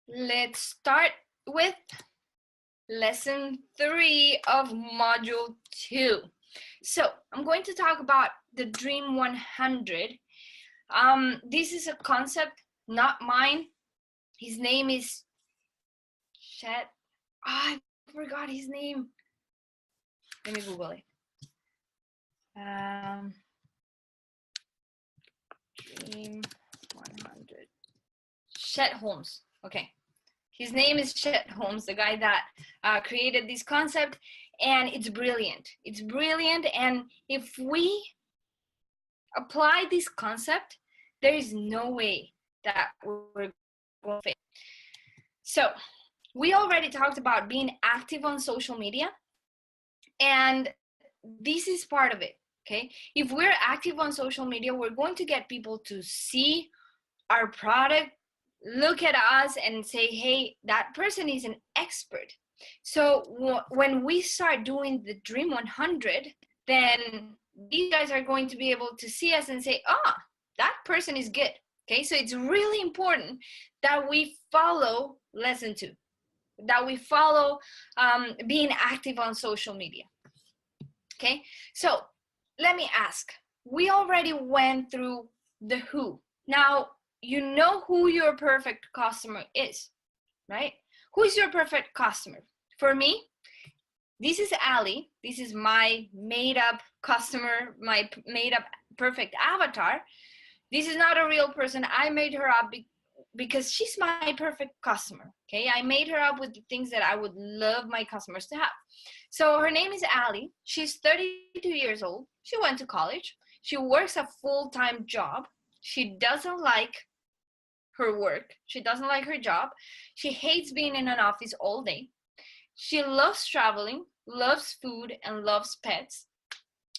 Let's start with lesson 3 of module 2. So I'm going to talk about the Dream 100. This is a concept, not mine. His name is Chet. I forgot his name. Let me Google it. Dream 100. Chet Holmes. Okay. His name is Chet Holmes, the guy that created this concept, and it's brilliant. It's brilliant, and if we apply this concept, there is no way that we're going to fail. So, we already talked about being active on social media, and this is part of it, okay? If we're active on social media, we're going to get people to see our product, look at us and say, hey, that person is an expert. So when we start doing the Dream 100, then these guys are going to be able to see us and say, that person is good. Okay, so it's really important that we follow lesson 2, that we follow being active on social media. Okay, so let me ask, we already went through the who. Now, you know who your perfect customer is, right? Who is your perfect customer? For me, this is Ali. This is my made-up customer, my made-up perfect avatar. This is not a real person. I made her up because she's my perfect customer, okay? I made her up with the things that I would love my customers to have. So her name is Ali. She's 32 years old. She went to college. She works a full-time job. She doesn't like her work. She doesn't like her job. She hates being in an office all day. She loves traveling, loves food, and loves pets.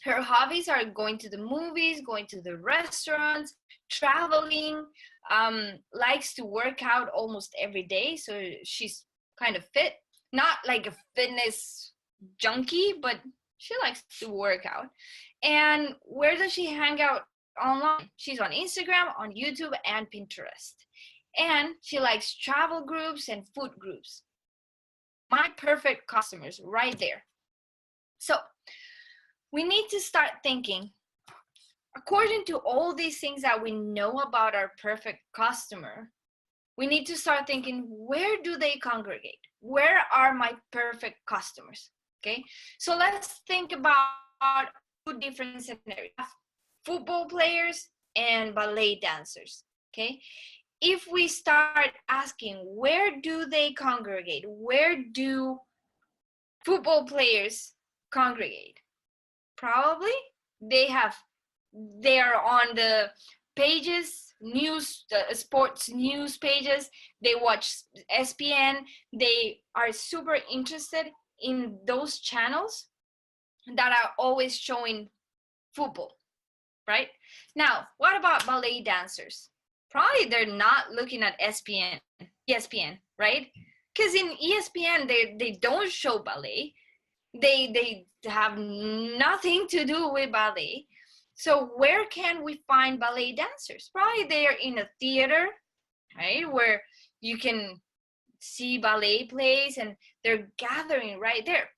Her hobbies are going to the movies, going to the restaurants, traveling, likes to work out almost every day. So she's kind of fit, not like a fitness junkie, but she likes to work out. And where does she hang out online? She's on Instagram, on YouTube, and Pinterest. And she likes travel groups and food groups. My perfect customers right there. So we need to start thinking, according to all these things that we know about our perfect customer, we need to start thinking, where do they congregate? Where are my perfect customers? Okay, so let's think about 2 different scenarios: football players and ballet dancers. Okay, if we start asking, where do they congregate? Where do football players congregate? Probably they are on the pages, sports news pages. They watch ESPN. They are super interested in those channels that are always showing football, right? Now, what about ballet dancers? Probably they're not looking at ESPN, right? Because in ESPN, they don't show ballet. They have nothing to do with ballet. So where can we find ballet dancers? Probably they are in a theater, right? Where you can see ballet plays and they're gathering right there.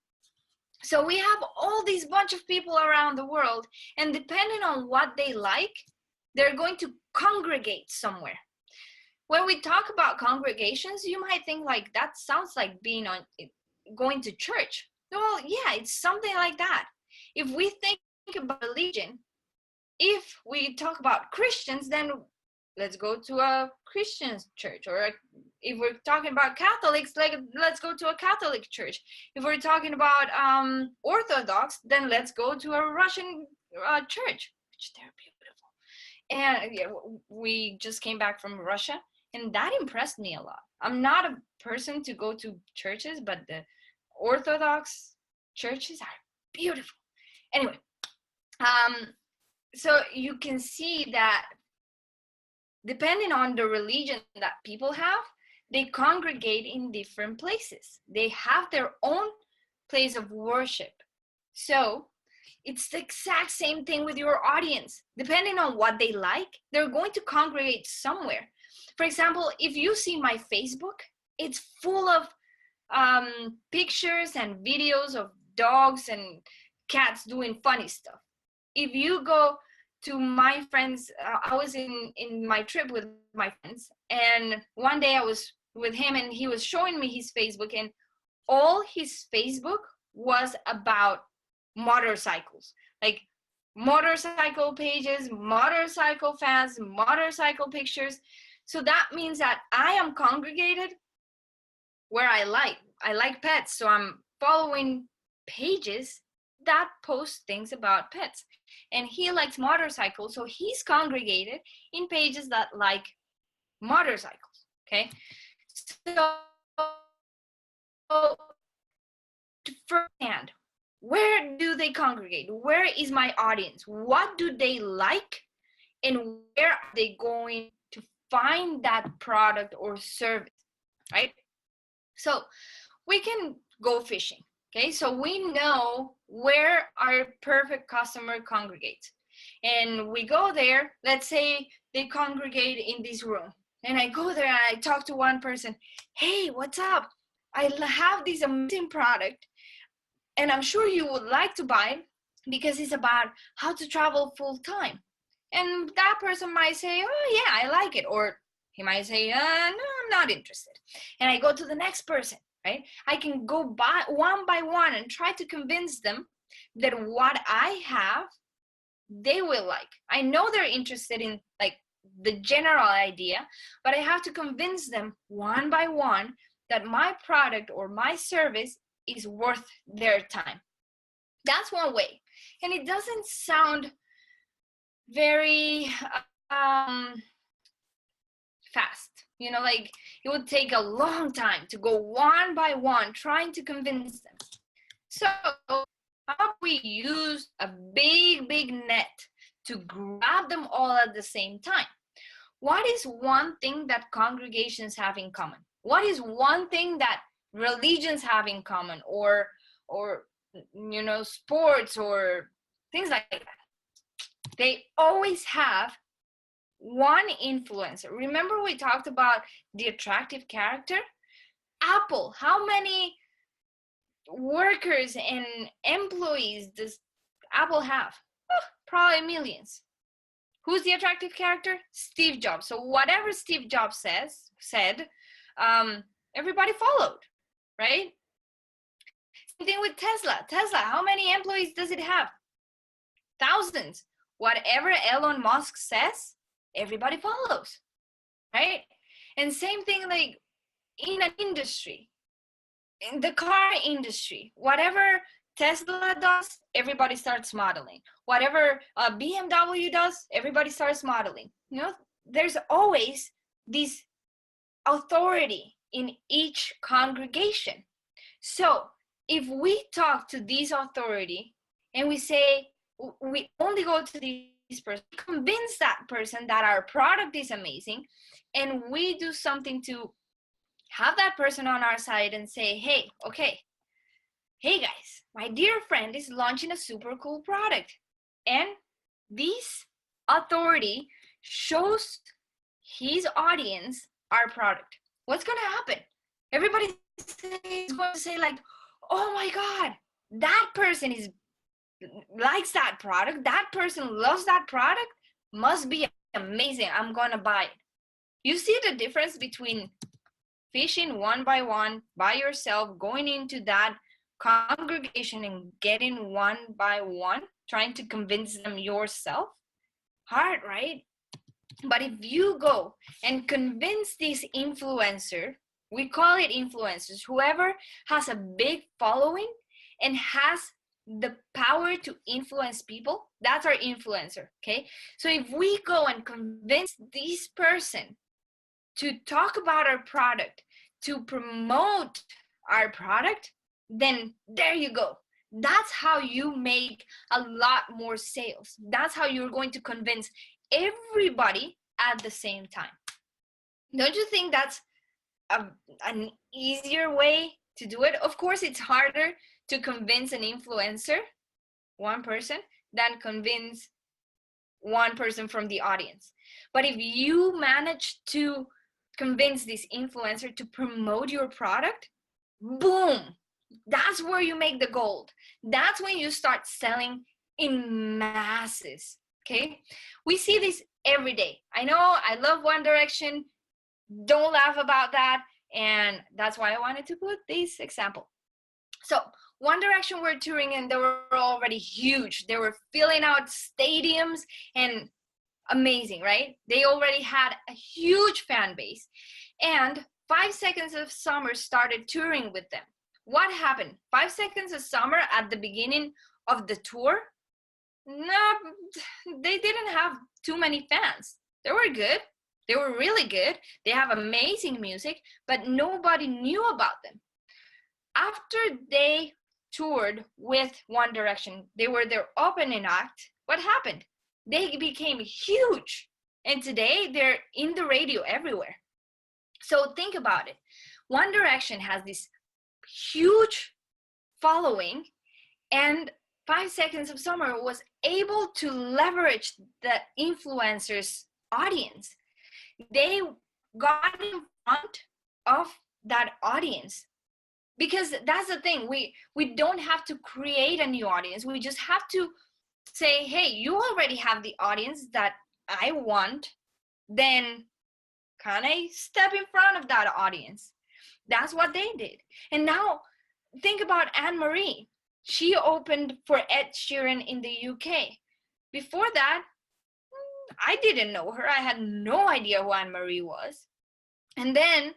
So we have all these bunch of people around the world, and depending on what they like, they're going to congregate somewhere. When we talk about congregations, you might think like that sounds like going to church. Well, yeah, it's something like that. If we think about religion, if we talk about Christians, then let's go to a Christian church. Or if we're talking about Catholics, let's go to a Catholic church. If we're talking about Orthodox, then let's go to a Russian church, which they're beautiful. And yeah, we just came back from Russia, and that impressed me a lot. I'm not a person to go to churches, but the Orthodox churches are beautiful. Anyway, so you can see that depending on the religion that people have, they congregate in different places. They have their own place of worship. So it's the exact same thing with your audience. Depending on what they like, they're going to congregate somewhere. For example, if you see my Facebook, It's full of pictures and videos of dogs and cats doing funny stuff. If you go to my friends, I was in my trip with my friends, and one day I was with him and he was showing me his Facebook, and all his Facebook was about motorcycles, like motorcycle pages, motorcycle fans, motorcycle pictures. So that means that I am congregated where I like pets, so I'm following pages that post things about pets. And he likes motorcycles, so he's congregated in pages that like motorcycles. Okay, so firsthand, where do they congregate? Where is my audience? What do they like? And where are they going to find that product or service, right? So we can go fishing. Okay, so we know where our perfect customer congregates. And we go there, let's say they congregate in this room. And I go there and I talk to one person. Hey, what's up? I have this amazing product and I'm sure you would like to buy it because it's about how to travel full time. And that person might say, oh yeah, I like it. Or he might say, no, I'm not interested. And I go to the next person, right? I can go by one and try to convince them that what I have, they will like. I know they're interested in like the general idea, but I have to convince them one by one that my product or my service is worth their time. That's one way. And it doesn't sound very fast, you know, like it would take a long time to go one by one trying to convince them. So how we use a big net to grab them all at the same time? What is one thing that congregations have in common? What is one thing that religions have in common, or you know, sports or things like that? They always have one influencer. Remember we talked about the attractive character? Apple, how many workers and employees does Apple have? Probably millions. Who's the attractive character? Steve Jobs. So whatever Steve Jobs said, everybody followed, right? Same thing with Tesla. Tesla, how many employees does it have? Thousands. Whatever Elon Musk says, everybody follows, right? And same thing like in an industry, in the car industry, whatever Tesla does, everybody starts modeling. Whatever BMW does, everybody starts modeling. You know, there's always this authority in each congregation. So if we talk to this authority and we say, we only go to this person, convince that person that our product is amazing, and we do something to have that person on our side and say, hey, okay, hey guys, my dear friend is launching a super cool product, and this authority shows his audience our product. What's going to happen? Everybody is going to say like, oh my God, that person likes that product. That person loves that product. Must be amazing. I'm going to buy it. You see the difference between fishing one by one by yourself, going into that congregation and getting one by one, trying to convince them yourself? Hard, right? But if you go and convince this influencer, we call it influencers, whoever has a big following and has the power to influence people, that's our influencer, okay? So if we go and convince this person to talk about our product, to promote our product, then there you go. That's how you make a lot more sales. That's how you're going to convince everybody at the same time. Don't you think that's an easier way to do it? Of course, it's harder to convince an influencer, one person, than convince one person from the audience. But if you manage to convince this influencer to promote your product, boom, that's where you make the gold. That's when you start selling in masses. Okay, we see this every day. I know, I love One Direction, don't laugh about that, and that's why I wanted to put this example. So One Direction were touring and they were already huge. They were filling out stadiums and amazing, right? They already had a huge fan base. And 5 Seconds of Summer started touring with them. What happened? 5 Seconds of Summer at the beginning of the tour, no, they didn't have too many fans. They were good. They were really good. They have amazing music, but nobody knew about them. After they toured with One Direction, they were their opening act. What happened? They became huge. And today they're in the radio everywhere. So think about it. One Direction has this huge following, and 5 Seconds of Summer was able to leverage the influencers' audience. They got in front of that audience, because that's the thing. We don't have to create a new audience. We just have to say, hey, you already have the audience that I want, then can I step in front of that audience? That's what they did. And now think about Anne-Marie. She opened for Ed Sheeran in the UK. Before that, I didn't know her. I had no idea who Anne-Marie was. And then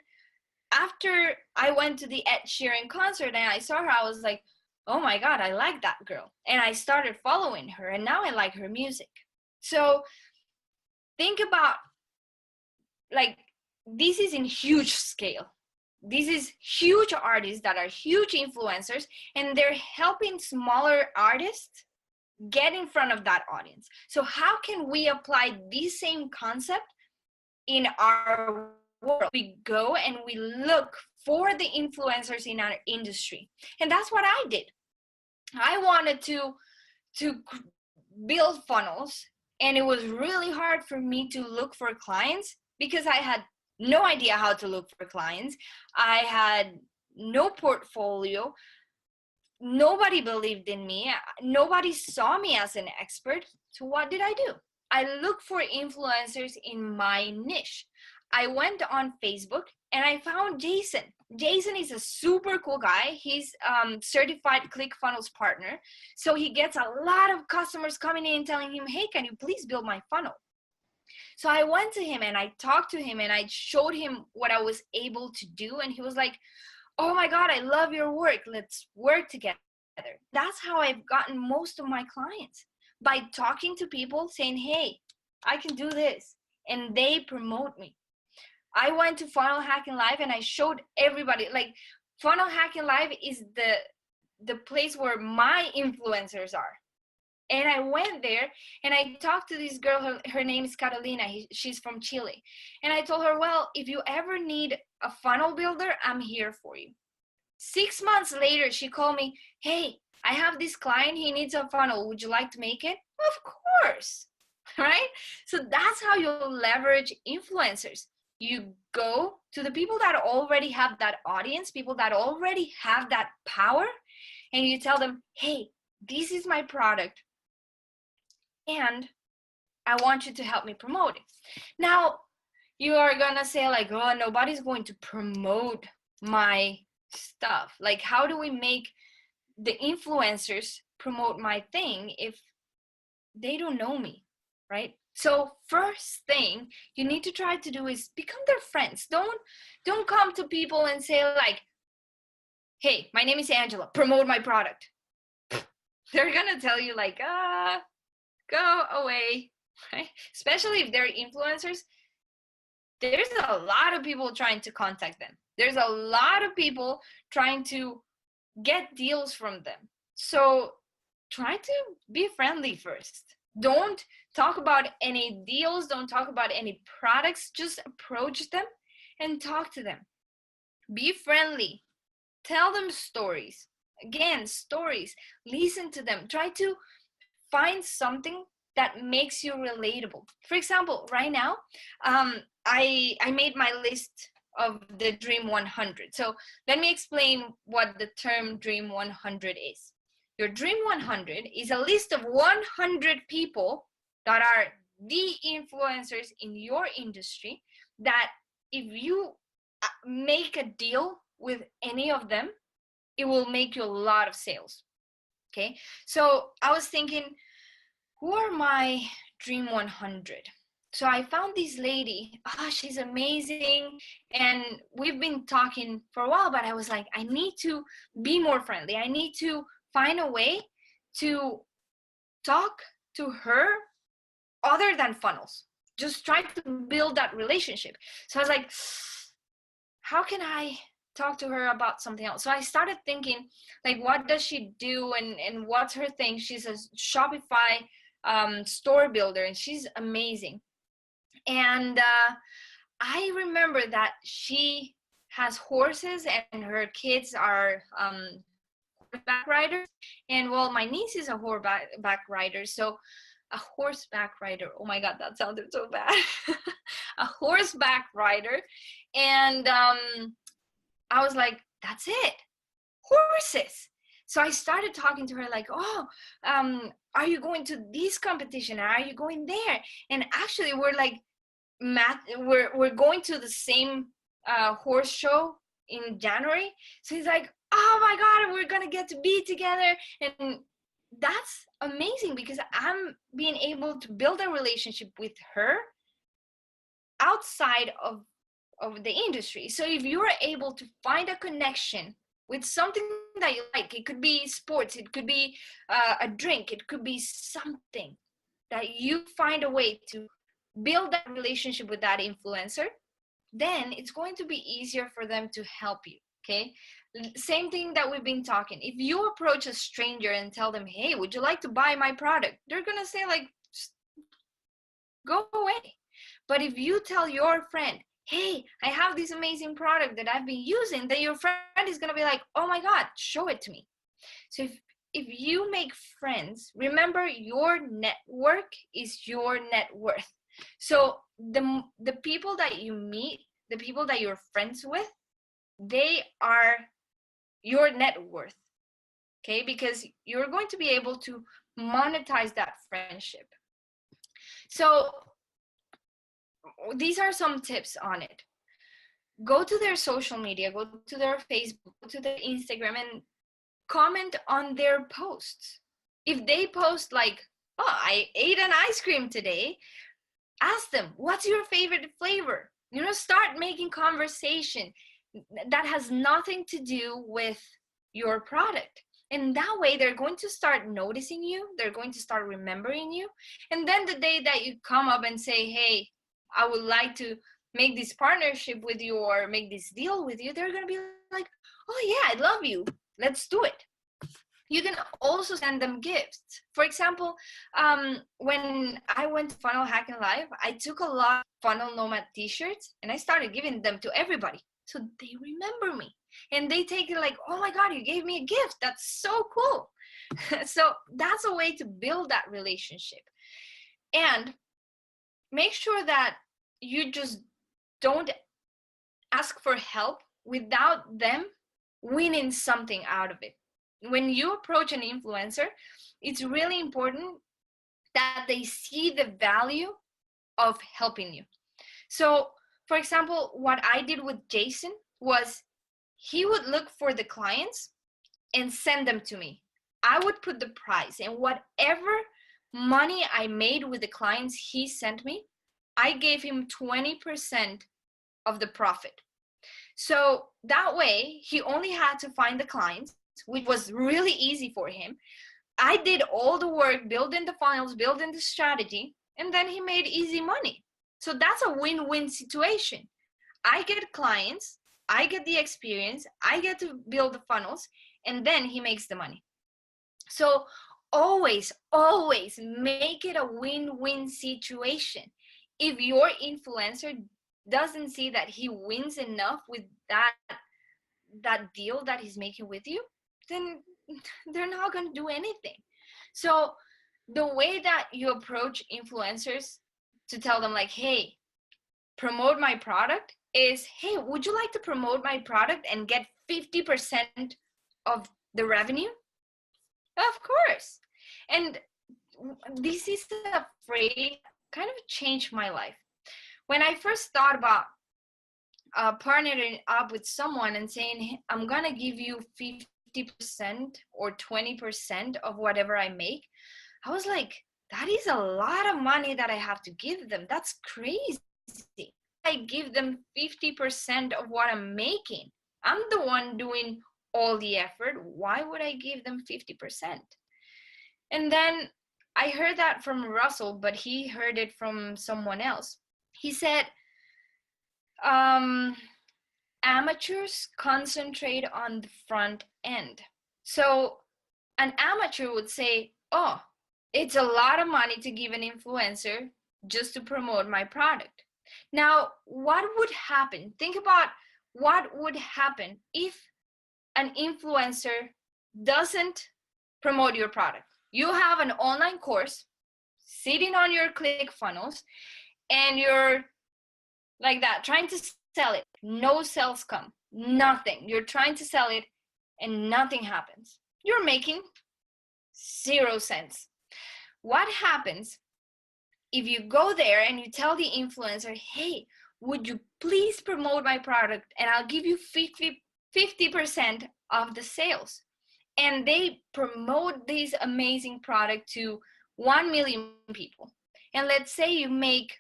after I went to the Ed Sheeran concert and I saw her, I was like, oh my God, I like that girl. And I started following her, and now I like her music. So think about, like, this is in huge scale. This is huge artists that are huge influencers, and they're helping smaller artists get in front of that audience. So how can we apply this same concept in our world? We go and we look for the influencers in our industry. And that's what I did. I wanted to build funnels, and it was really hard for me to look for clients because I had no idea how to look for clients. I had no portfolio. Nobody believed in me. Nobody saw me as an expert. So what did I do? I looked for influencers in my niche. I went on Facebook and I found Jason. Jason is a super cool guy. He's certified ClickFunnels partner. So he gets a lot of customers coming in telling him, hey, can you please build my funnel? So I went to him and I talked to him and I showed him what I was able to do. And he was like, oh my God, I love your work. Let's work together. That's how I've gotten most of my clients, by talking to people saying, hey, I can do this. And they promote me. I went to Funnel Hacking Live and I showed everybody, like, Funnel Hacking Live is the place where my influencers are. And I went there and I talked to this girl, her name is Carolina, she's from Chile. And I told her, well, if you ever need a funnel builder, I'm here for you. 6 months later, she called me, hey, I have this client, he needs a funnel. Would you like to make it? Of course, right? So that's how you leverage influencers. You go to the people that already have that audience, people that already have that power, and you tell them, hey, this is my product, and I want you to help me promote it. Now, you are gonna say, like, oh, nobody's going to promote my stuff. Like, how do we make the influencers promote my thing if they don't know me, right? So first thing you need to try to do is become their friends. Don't come to people and say, like, hey, my name is Angela, promote my product. They're gonna tell you, like, go away, right? Especially if they're influencers. There's a lot of people trying to contact them. There's a lot of people trying to get deals from them. So try to be friendly first. Don't talk about any deals. Don't talk about any products. Just approach them and talk to them. Be friendly. Tell them stories. Again, stories. Listen to them. Try to find something that makes you relatable. For example, right now, I made my list of the Dream 100. So let me explain what the term Dream 100 is. Your Dream 100 is a list of 100 people that are the influencers in your industry that if you make a deal with any of them, it will make you a lot of sales. Okay, so I was thinking, who are my Dream 100? So I found this lady. She's amazing, and we've been talking for a while, but I was like, I need to be more friendly. I need to find a way to talk to her other than funnels. Just try to build that relationship. So I was like, how can I talk to her about something else? So I started thinking, like, what does she do, and what's her thing? She's a Shopify store builder, and she's amazing. And I remember that she has horses, and her kids are horseback riders. And well, my niece is a horseback rider, so a horseback rider. Oh my God, that sounded so bad. A horseback rider. And I was like, that's it, horses. So I started talking to her like, are you going to this competition? Are you going there? And actually, we're like, we're going to the same horse show in January. So he's like, oh my God, we're gonna get to be together. And that's amazing because I'm being able to build a relationship with her outside of the industry. So if you're able to find a connection with something that you like, it could be sports, it could be a drink, it could be something that you find a way to build that relationship with that influencer, then it's going to be easier for them to help you. Okay, same thing that we've been talking. If you approach a stranger and tell them, hey, would you like to buy my product, they're gonna say like, go away. But if you tell your friend, hey, I have this amazing product that I've been using, then your friend is gonna be like, oh my God, show it to me. So if you make friends, remember, your network is your net worth. So the people that you meet, the people that you're friends with, they are your net worth. Okay, because you're going to be able to monetize that friendship. So these are some tips on it. Go to their social media, go to their Facebook, go to their Instagram, and comment on their posts. If they post like, oh, I ate an ice cream today, ask them, what's your favorite flavor? Start making conversation that has nothing to do with your product. And that way they're going to start noticing you, they're going to start remembering you. And then the day that you come up and say, hey, I would like to make this partnership with you or make this deal with you, they're going to be like, oh yeah, I love you, let's do it. You can also send them gifts. For example, when I went to Funnel Hacking Live, I took a lot of Funnel Nomad t-shirts and I started giving them to everybody. So they remember me and they take it like, oh my God, you gave me a gift. That's so cool. So that's a way to build that relationship. And make sure that you just don't ask for help without them winning something out of it. When you approach an influencer, it's really important that they see the value of helping you. So, for example, what I did with Jason was he would look for the clients and send them to me. I would put the price, and whatever money I made with the clients he sent me, I gave him 20% of the profit. So that way, he only had to find the clients, which was really easy for him. I did all the work, building the funnels, building the strategy, and then he made easy money. So that's a win-win situation. I get clients, I get the experience, I get to build the funnels, and then he makes the money. So always, always make it a win-win situation. If your influencer doesn't see that he wins enough with that deal that he's making with you, then they're not going to do anything. So the way that you approach influencers to tell them like, hey, promote my product is, hey, would you like to promote my product and get 50% of the revenue? Of course. And this is a phrase kind of changed my life. When I first thought about partnering up with someone and saying, hey, I'm gonna give you 50% or 20% of whatever I make, I was like, that is a lot of money that I have to give them. That's crazy. I give them 50% of what I'm making. I'm the one doing all the effort. Why would I give them 50%? And then I heard that from Russell, but he heard it from someone else. He said, amateurs concentrate on the front end. So an amateur would say, oh, it's a lot of money to give an influencer just to promote my product. Now, what would happen? Think about what would happen if an influencer doesn't promote your product. You have an online course sitting on your ClickFunnels and you're like that, trying to sell it. No sales come, nothing. You're trying to sell it and nothing happens. You're making 0 cents. What happens if you go there and you tell the influencer, hey, would you please promote my product and I'll give you 50% of the sales? And they promote this amazing product to 1 million people. And let's say you make,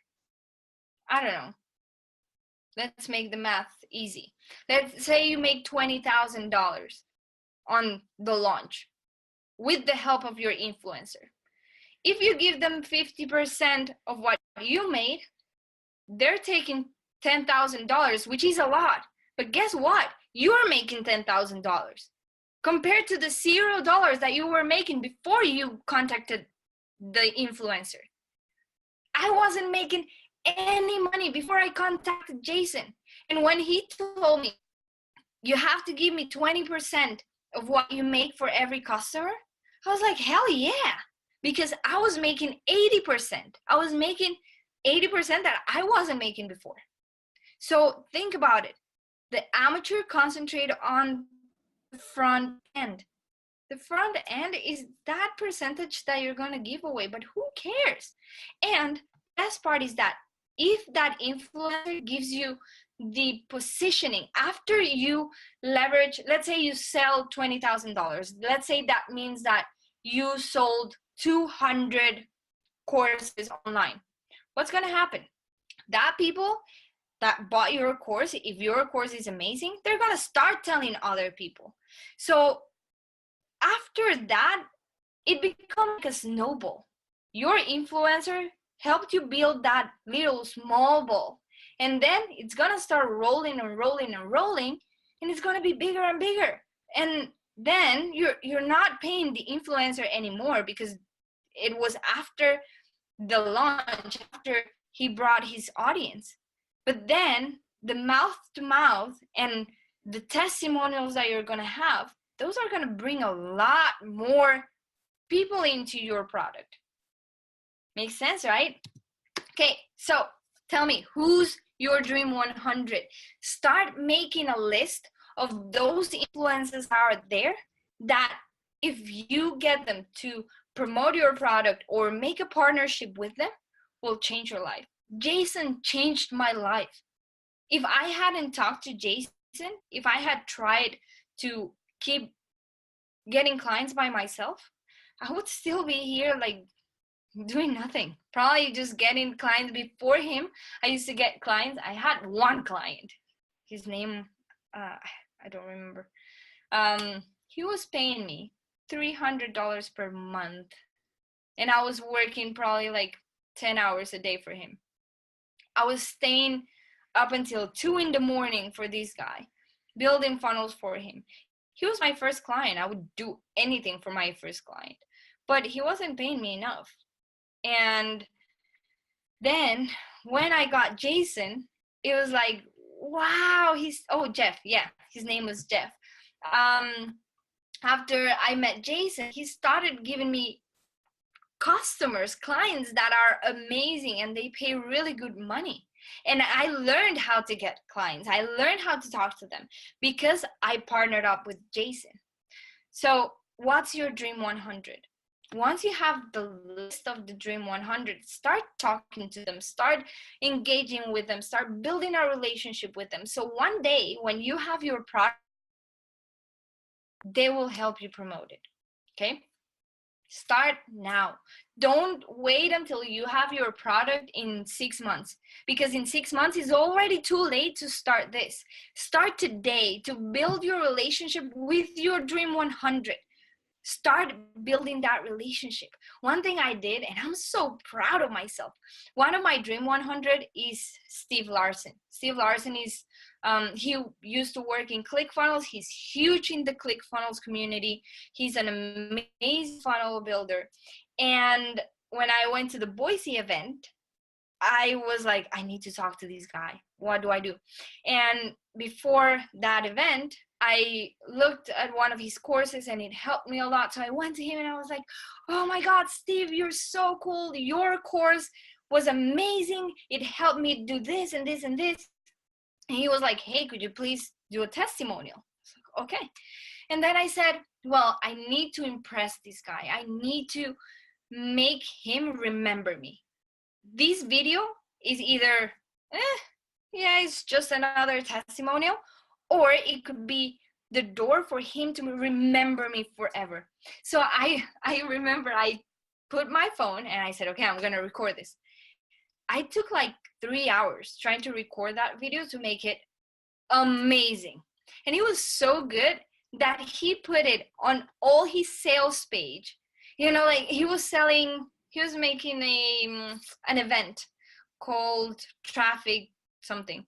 I don't know, let's make the math easy. Let's say you make $20,000 on the launch with the help of your influencer. If you give them 50% of what you made, they're taking $10,000, which is a lot. But guess what? You're making $10,000 compared to the $0 that you were making before you contacted the influencer. I wasn't making any money before I contacted Jason. And when he told me, you have to give me 20% of what you make for every customer, I was like, hell yeah. Because I was making 80%. I was making 80% that I wasn't making before. So think about it. The amateur concentrate on the front end. The front end is that percentage that you're going to give away, but who cares? And the best part is that if that influencer gives you the positioning after you leverage, let's say you sell $20,000. Let's say that means that you sold 200 courses online. What's going to happen? That people that bought your course, if your course is amazing, they're going to start telling other people. So after that, it becomes like a snowball. Your influencer helped you build that little small ball. And then it's going to start rolling and rolling and rolling, and it's going to be bigger and bigger. And then you're not paying the influencer anymore because it was after the launch, after he brought his audience. But then the mouth to mouth and the testimonials that you're going to have, those are going to bring a lot more people into your product. Makes sense, right? Okay, so tell me, who's your Dream 100? Start making a list of those influencers that are there that if you get them to promote your product or make a partnership with them, will change your life. Jason changed my life. If I hadn't talked to Jason, if I had tried to keep getting clients by myself, I would still be here like doing nothing. Probably just getting clients before him. I used to get clients. I had one client. His name, I don't remember. He was paying me $300 per month. And I was working probably like 10 hours a day for him. I was staying up until 2 a.m. for this guy, building funnels for him. He was my first client. I would do anything for my first client, but he wasn't paying me enough. And then when I got Jason, it was like, wow, Jeff. Yeah, his name was Jeff. After I met Jason, he started giving me customers, clients that are amazing and they pay really good money. And I learned how to get clients. I learned how to talk to them because I partnered up with Jason. So what's your Dream 100? Once you have the list of the Dream 100, start talking to them, start engaging with them, start building a relationship with them. So one day when you have your product, they will help you promote it. Okay? Start now. Don't wait until you have your product in 6 months, because in 6 months it's already too late to start this. Start today to build your relationship with your Dream 100. Start building that relationship. One thing I did, and I'm so proud of myself, one of my Dream 100 is Steve Larson. Steve Larson is he used to work in ClickFunnels. He's huge in the ClickFunnels community. He's an amazing funnel builder. And when I went to the Boise event, I was like, I need to talk to this guy. What do I do? And before that event, I looked at one of his courses and it helped me a lot. So I went to him and I was like, oh my God, Steve, you're so cool. Your course was amazing. It helped me do this and this and this. And he was like, hey, could you please do a testimonial? I was like, okay. And then I said, well, I need to impress this guy. I need to make him remember me. This video is either, yeah, it's just another testimonial, or it could be the door for him to remember me forever. So I remember I put my phone and I said, okay, I'm going to record this. I took like 3 hours trying to record that video to make it amazing. And it was so good that he put it on all his sales page. You know, like he was making an event called Traffic something.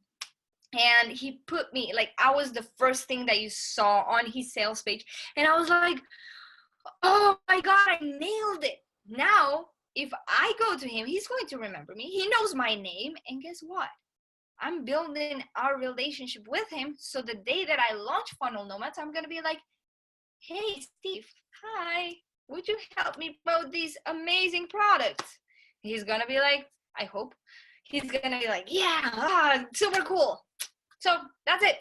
And he put me, like, I was the first thing that you saw on his sales page. And I was like, oh my God, I nailed it. Now, if I go to him, he's going to remember me. He knows my name. And guess what? I'm building our relationship with him. So the day that I launch Funnel Nomads, I'm going to be like, hey, Steve, hi. Would you help me promote these amazing products? He's going to be like, I hope. He's going to be like, yeah, super cool. So that's it.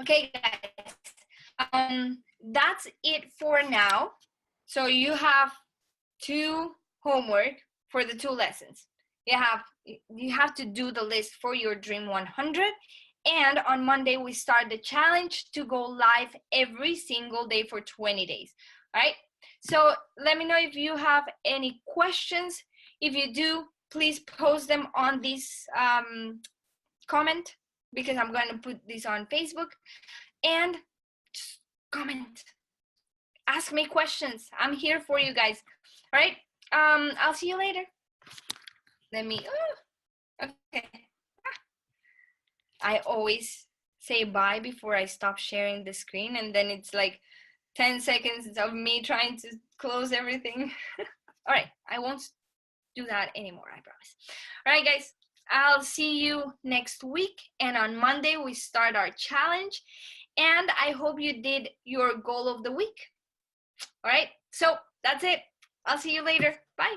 Okay, guys. That's it for now. So you have 2 homework for the 2 lessons. You have to do the list for your Dream 100. And on Monday, we start the challenge to go live every single day for 20 days. All right. So let me know if you have any questions. If you do, please post them on this comment, because I'm going to put this on Facebook. And just comment. Ask me questions. I'm here for you guys. All right. I'll see you later. Okay. I always say bye before I stop sharing the screen, and then it's like 10 seconds of me trying to close everything. All right, I won't do that anymore, I promise. All right, guys, I'll see you next week. And on Monday, we start our challenge. And I hope you did your goal of the week. All right, so that's it. I'll see you later. Bye.